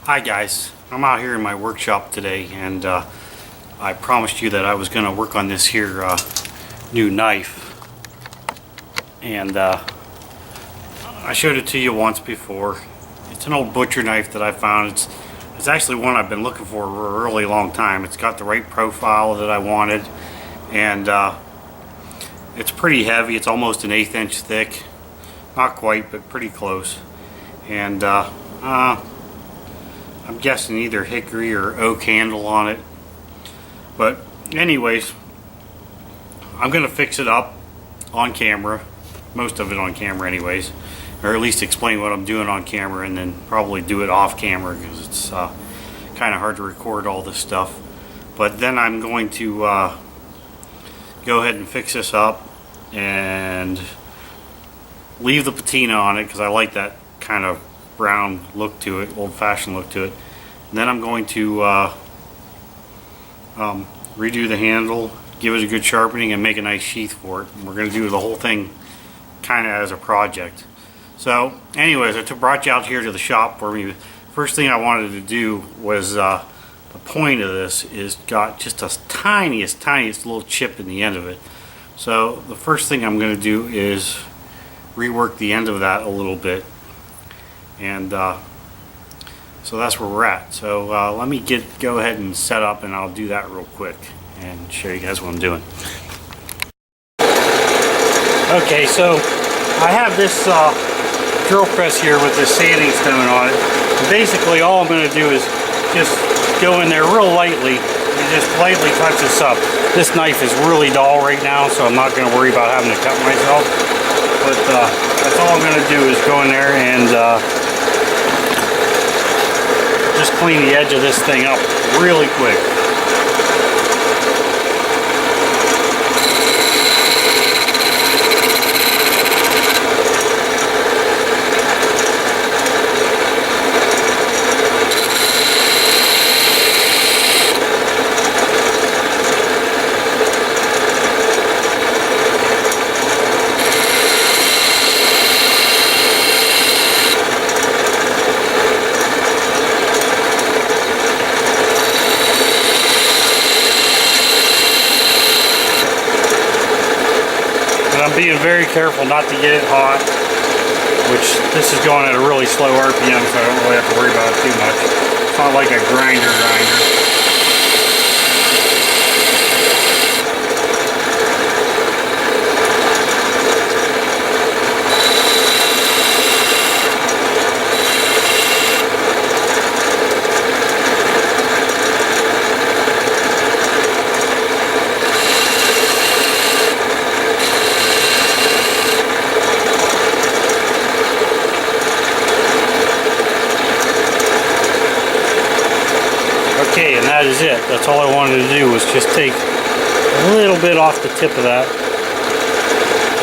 Hi guys, I'm out here in my workshop today, and I promised you that I was going to work on this here new knife, and I showed it to you once before. It's an old butcher knife that I found. It's actually one I've been looking for a really long time. It's got the right profile that I wanted, and it's pretty heavy. It's almost an 1/8 inch thick, not quite, but pretty close, and I'm guessing either hickory or oak handle on it. But anyways, I'm gonna fix it up on camera, most of it on camera anyways, or at least explain what I'm doing on camera, and then probably do it off camera because it's kind of hard to record all this stuff. But then I'm going to go ahead and fix this up and leave the patina on it because I like that kind of brown look to it, old-fashioned look to it. And then I'm going to redo the handle, give it a good sharpening, and make a nice sheath for it. And we're going to do the whole thing kind of as a project. So anyways, I brought you out here to the shop for me. First thing I wanted to do was the point of this is got just a tiniest little chip in the end of it. So the first thing I'm going to do is rework the end of that a little bit, and so that's where we're at. So let me go ahead and set up, and I'll do that real quick and show you guys what I'm doing. Okay, so I have this drill press here with this sanding stone on it. And basically all I'm going to do is just go in there real lightly and just lightly touch this up. This knife is really dull right now, so I'm not going to worry about having to cut myself. But that's all I'm going to do is go in there and just clean the edge of this thing up really quick. I'm being very careful not to get it hot, which this is going at a really slow RPM, so I don't really have to worry about it too much. It's not like a grinder. Okay, and that is it. That's all I wanted to do was just take a little bit off the tip of that,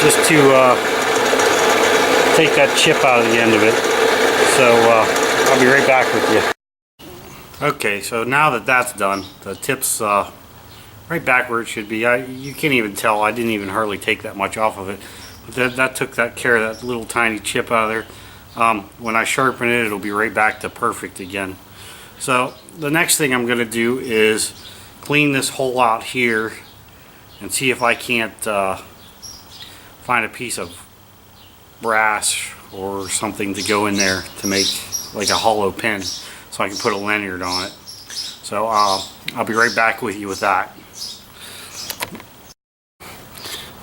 just to take that chip out of the end of it. So I'll be right back with you. Okay, so now that that's done, the tip's right back where it should be. You can't even tell. I didn't even hardly take that much off of it. But that took that care of that little tiny chip out of there. When I sharpen it, it'll be right back to perfect again. So the next thing I'm going to do is clean this hole out here and see if I can't find a piece of brass or something to go in there to make like a hollow pin so I can put a lanyard on it. So I'll be right back with you with that.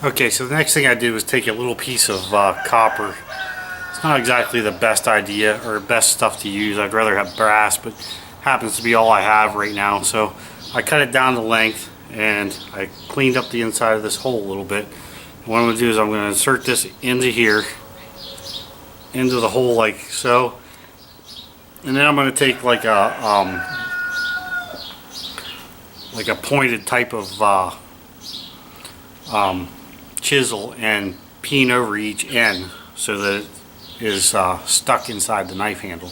Okay, so the next thing I did was take a little piece of copper. It's not exactly the best idea or best stuff to use. I'd rather have brass, but happens to be all I have right now. So I cut it down to length, and I cleaned up the inside of this hole a little bit. What I'm going to do is I'm going to insert this into here, into the hole like so, and then I'm going to take like a pointed type of chisel and peen over each end so that it is stuck inside the knife handle.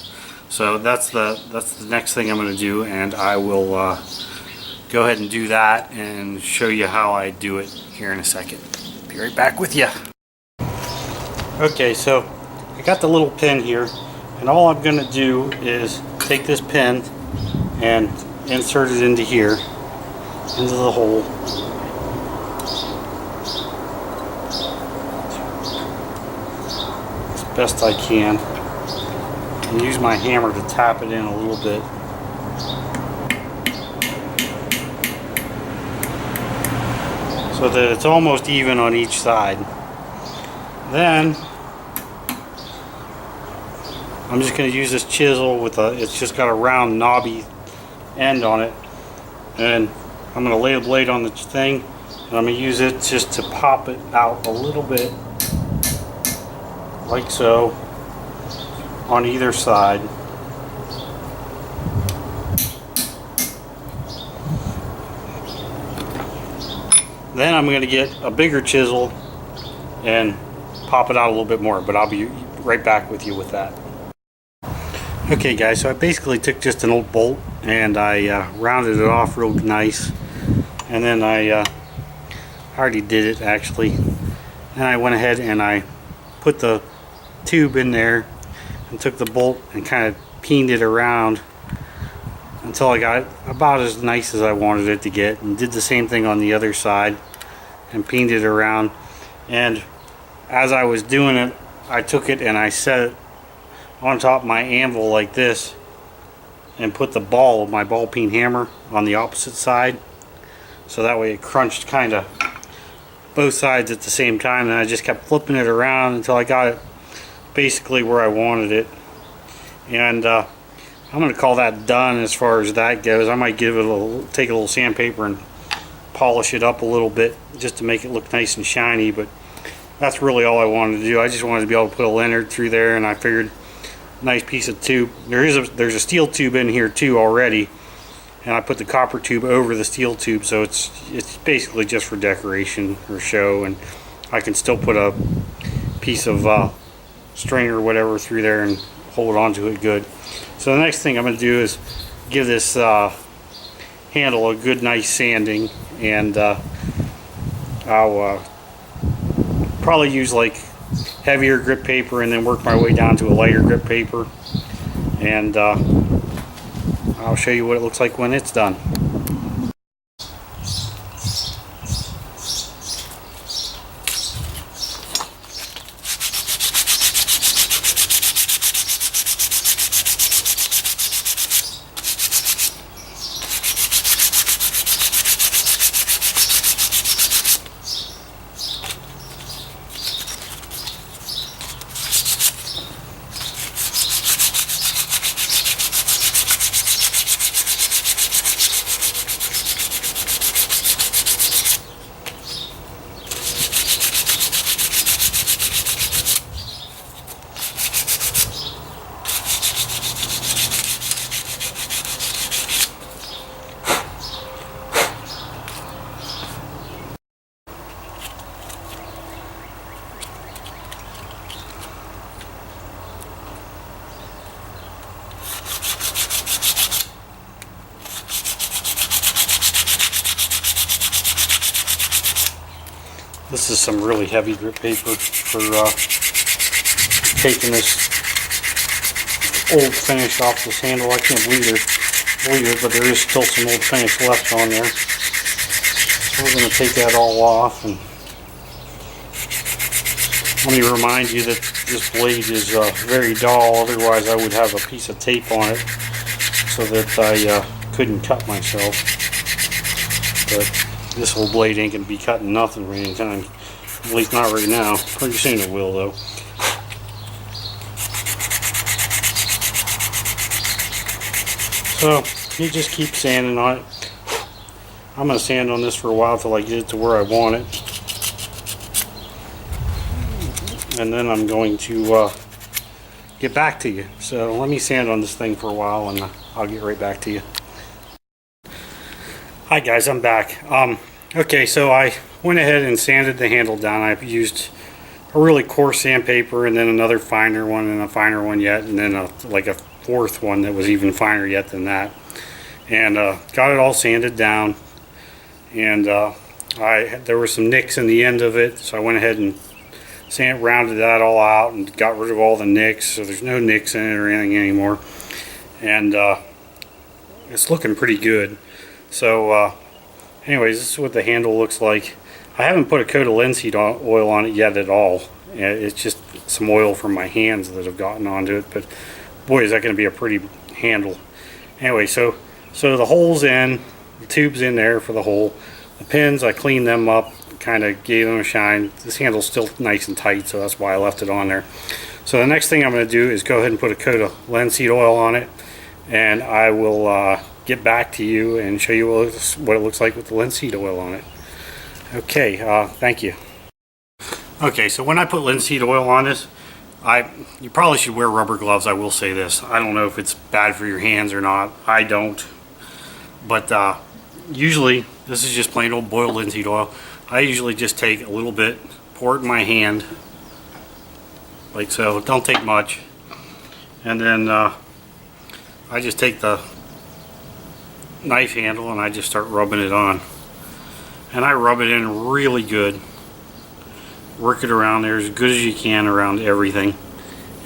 So that's the next thing I'm going to do, and I will go ahead and do that and show you how I do it here in a second. Be right back with you. Okay, so I got the little pin here, and all I'm going to do is take this pin and insert it into here, into the hole. As best I can. And use my hammer to tap it in a little bit. So that it's almost even on each side. Then I'm just going to use this chisel with it's just got a round knobby end on it, and I'm going to lay a blade on the thing, and I'm going to use it just to pop it out a little bit, like so, on either side. Then I'm going to get a bigger chisel and pop it out a little bit more, but I'll be right back with you with that. Okay guys, so I basically took just an old bolt and I rounded it off real nice, and then I already did it actually, and I went ahead and I put the tube in there and took the bolt and kind of peened it around until I got it about as nice as I wanted it to get, and did the same thing on the other side and peened it around. And as I was doing it, I took it and I set it on top of my anvil like this and put the ball of my ball peen hammer on the opposite side, so that way it crunched kind of both sides at the same time, and I just kept flipping it around until I got it basically where I wanted it. And I'm going to call that done as far as that goes. I might give it take a little sandpaper and polish it up a little bit just to make it look nice and shiny, but that's really all I wanted to do. I just wanted to be able to put a lanyard through there, and I figured nice piece of tube. There's a steel tube in here too already, and I put the copper tube over the steel tube, so it's basically just for decoration or show, and I can still put a piece of string or whatever through there and hold onto it good. So the next thing I'm going to do is give this handle a good nice sanding, and I'll probably use like heavier grip paper and then work my way down to a lighter grip paper, and I'll show you what it looks like when it's done. This is some really heavy grip paper for taking this old finish off this handle. I can't believe it, but there is still some old finish left on there. So we're going to take that all off, and let me remind you that this blade is very dull, otherwise I would have a piece of tape on it so that I couldn't cut myself. But this whole blade ain't going to be cutting nothing for any time, at least not right now. Pretty soon it will though. So you just keep sanding on it. I'm going to sand on this for a while till I get it to where I want it, and then I'm going to get back to you. So let me sand on this thing for a while, and I'll get right back to you. Hi guys, I'm back. Okay, so I went ahead and sanded the handle down. I used a really coarse sandpaper, and then another finer one, and a finer one yet, and then like a fourth one that was even finer yet than that. And got it all sanded down, and there were some nicks in the end of it, so I went ahead and rounded that all out and got rid of all the nicks, so there's no nicks in it or anything anymore. and it's looking pretty good. So anyways, this is what the handle looks like. I haven't put a coat of linseed oil on it yet at all. It's just some oil from my hands that have gotten onto it, but boy, is that going to be a pretty handle. Anyway, so the hole's in, the tube's in there for the hole. The pins, I cleaned them up, kind of gave them a shine. This handle's still nice and tight, so that's why I left it on there. So the next thing I'm going to do is go ahead and put a coat of linseed oil on it, and I will get back to you and show you what it looks like with the linseed oil on it. Okay, thank you. Okay, so when I put linseed oil on this, you probably should wear rubber gloves. I will say this. I don't know if it's bad for your hands or not. I don't. But usually, this is just plain old boiled linseed oil. I usually just take a little bit, pour it in my hand, like so. Don't take much. And then I just take the knife handle and I just start rubbing it on. And I rub it in really good. Work it around there as good as you can around everything.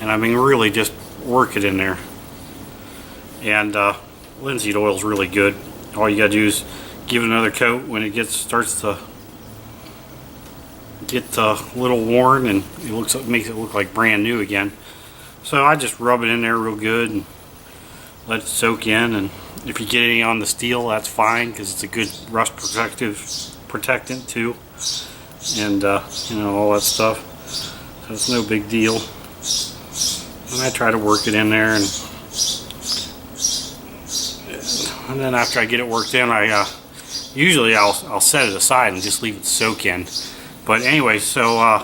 And I mean really just work it in there. And linseed oil is really good. All you gotta do is give it another coat when it starts to get a little worn, and it makes it look like brand new again. So I just rub it in there real good and let it soak in. And if you get any on the steel, that's fine, because it's a good rust protectant too, and you know, all that stuff. So it's no big deal. And I try to work it in there, and then after I get it worked in, usually I'll set it aside and just leave it soak in. But anyways, so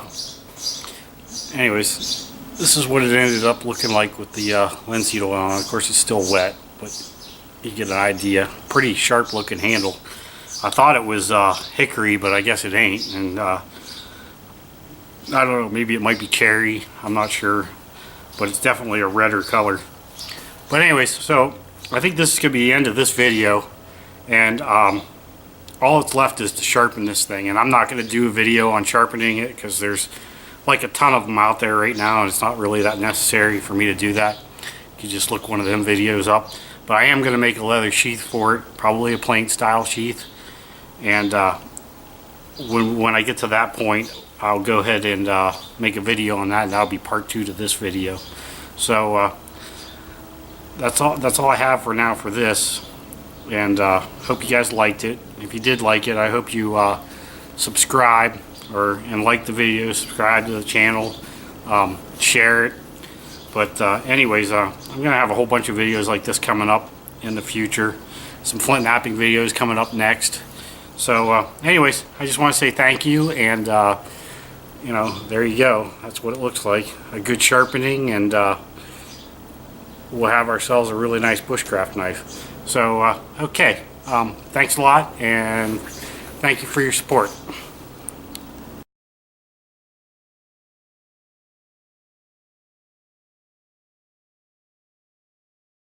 this is what it ended up looking like with the linseed oil on. Of course, it's still wet, but you get an idea. Pretty sharp looking handle. I thought it was hickory, but I guess it ain't. And I don't know, maybe it might be cherry. I'm not sure, but it's definitely a redder color. But anyways, so I think this is going to be the end of this video, and all that's left is to sharpen this thing. And I'm not going to do a video on sharpening it, because there's like a ton of them out there right now, and it's not really that necessary for me to do that. You can just look one of them videos up. But I am going to make a leather sheath for it, probably a plain style sheath. And when I get to that point, I'll go ahead and make a video on that, and that'll be part 2 to this video. So that's all I have for now for this. And hope you guys liked it. If you did like it, I hope you subscribe and like the video, subscribe to the channel, share it. But anyways, I'm going to have a whole bunch of videos like this coming up in the future. Some flint knapping videos coming up next. So anyways, I just want to say thank you, and you know, there you go. That's what it looks like. A good sharpening, and we'll have ourselves a really nice bushcraft knife. So okay, thanks a lot, and thank you for your support.